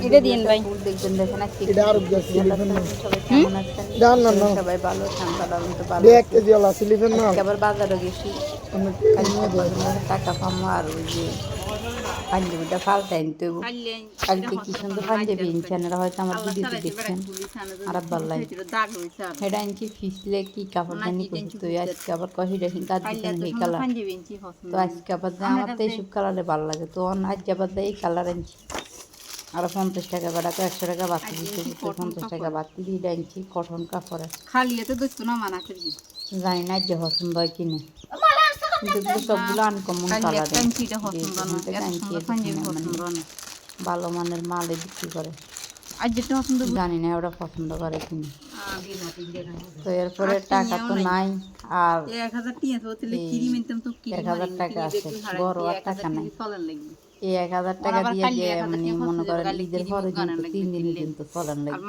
এটা দিন ভাই ফুল দেখবেন দেখেন আজকে এটা আর সিলিফেন না সবাই কেমন আছেন দান না না সবাই ভালো আছেন আমি তো ভালো 1 কেজি ওলা সিলিফেন না আজকে আবার বাজারে গেছি আমি কালকে পছন্দের টাকা পাবো আর ওই যে পাঞ্জাবিটা পাল্টাই নিতে হইব কালকে কি সুন্দর পাঞ্জাবি ইনছেন এরা হয়তো আমার ভিডিওতে দেখছেন আর ভালো লাগে সেটা আনছি ফিসলে কি কাপড় জানি করতে আজকে আবার কহিটা কিন্তু আর দিচ্ছেন এই কালার তো আজকে আবার আমার তো এইসব কালারে ভালো লাগে তো আজ আবার এই কালার আনছি আর 50 টাকা বেড়া তো 100 টাকা বাড়তি দিতে 50 টাকা বাড়তি দিয়ে আনছি কটন কাপড়ে খালি এত দোস্ত না মানা করি জানি না যে পছন্দ হয় কিনে কিন্তু সবগুলো আনকমন কালার ভালো মানের মালে বিক্রি করে আজ যেটা পছন্দ জানি না ওরা পছন্দ করে কিনা তো এরপরে টাকা তো নাই আর 1000 টাকা আছে বড় আর টাকা নাই এই 1000 টাকা দিয়ে যে মানে মনে করেন ঈদের পরে কিন্তু 3 দিন কিন্তু চলেন লাগে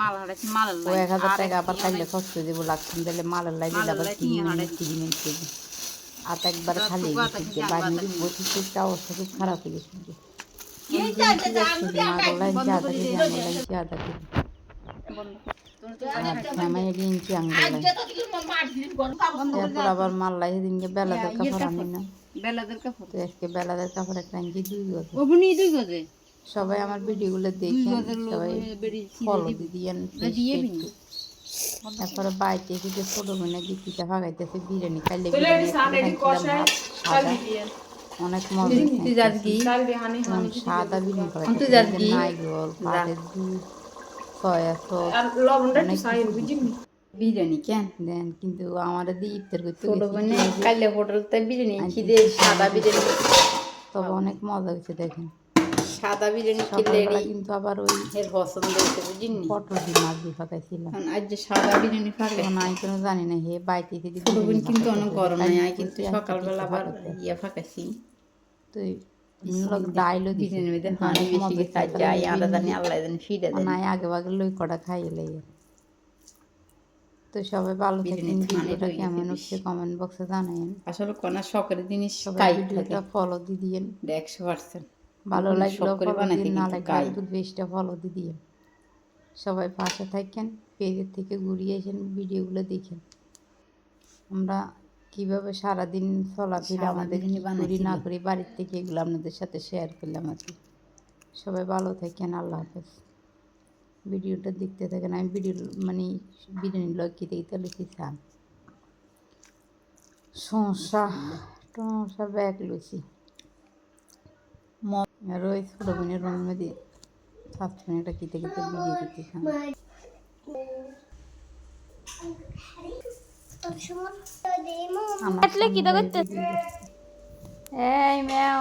ও 1000 টাকা আবার কাইলে খরচ দিব লাগছেন তাহলে মালের লাগে আবার কিনে আর একবার খালি গেছে বাড়ির বৈশিষ্ট্যটা অবস্থা খুব খারাপ হয়ে গেছে আবার মাল্লাই দিনকে বেলাদের কাপড় আনি না আজকে বেলাদের কাপড় একটা আনছি 2 গজে সবাই আমার ভিডিওগুলো দেখেন সবাই ফলো দিয়েন তারপরে বাড়িতে এসে যে ছোট মেয়ে গিফটিটা ভাগাইতেছে বিরিয়ানি খাইলে অনেক মজা সাদা বিরিয়ানি নাইগল পাটের দুধ সয়া সস বিরিয়ানি কেন দেন কিন্তু আমার দিয়ে ইফতার করতে কাইলে হোটেলতে বিরিয়ানি খিদে সাদা বিরিয়ানি তবে অনেক মজা হয়েছে দেখেন সাদা বিরিয়ানি খেলে কিন্তু আবার ওই এর পছন্দ হয়েছে বুঝিনি পটল দিয়ে মাছ দিয়ে ফাঁকাইছিলাম আজ যে সাদা বিরিয়ানি ফাঁকে না আমি কোনো জানি না হে বাইতে কিন্তু অনেক গরম নাই আমি কিন্তু সকালবেলা আবার ইয়ে ফাঁকাইছি তো লোক ডাইলও বিরিয়ানির মধ্যে পানি বেশি খাই যাই আদা জানি আল্লাহ জানি ফিরে দেয় না আগে আগে লই কটা খাইয়ে লেগে তো সবাই ভালো থাকেন ভিডিওটা কেমন হচ্ছে কমেন্ট বক্সে জানাবেন আসলে কোন শখের জিনিস সবাই ভিডিওটা ফলো দিয়েন 100% ভালো লাগলো ফলো দিন না লাগলে তো বেশটা ফলো দিয়ে সবাই পাশে থাকেন পেজের থেকে ঘুরিয়ে এসেন ভিডিওগুলো দেখেন আমরা কিভাবে সারাদিন চলাফেরা আমাদের করি না করি বাড়ির থেকে এগুলো আপনাদের সাথে শেয়ার করলাম আর কি সবাই ভালো থাকেন আল্লাহ হাফেজ ভিডিওটা দেখতে থাকেন আমি ভিডিও মানে বিরিয়ানি লক্ষ্মী দেখতে লুচি চান সমস্যা ব্যাগ লুচি আর ওই ছোটো বোনের রুমের মধ্যে সাতক্ষণ একটা খেতে খেতে ভিডিও করতে চান এই ম্যাও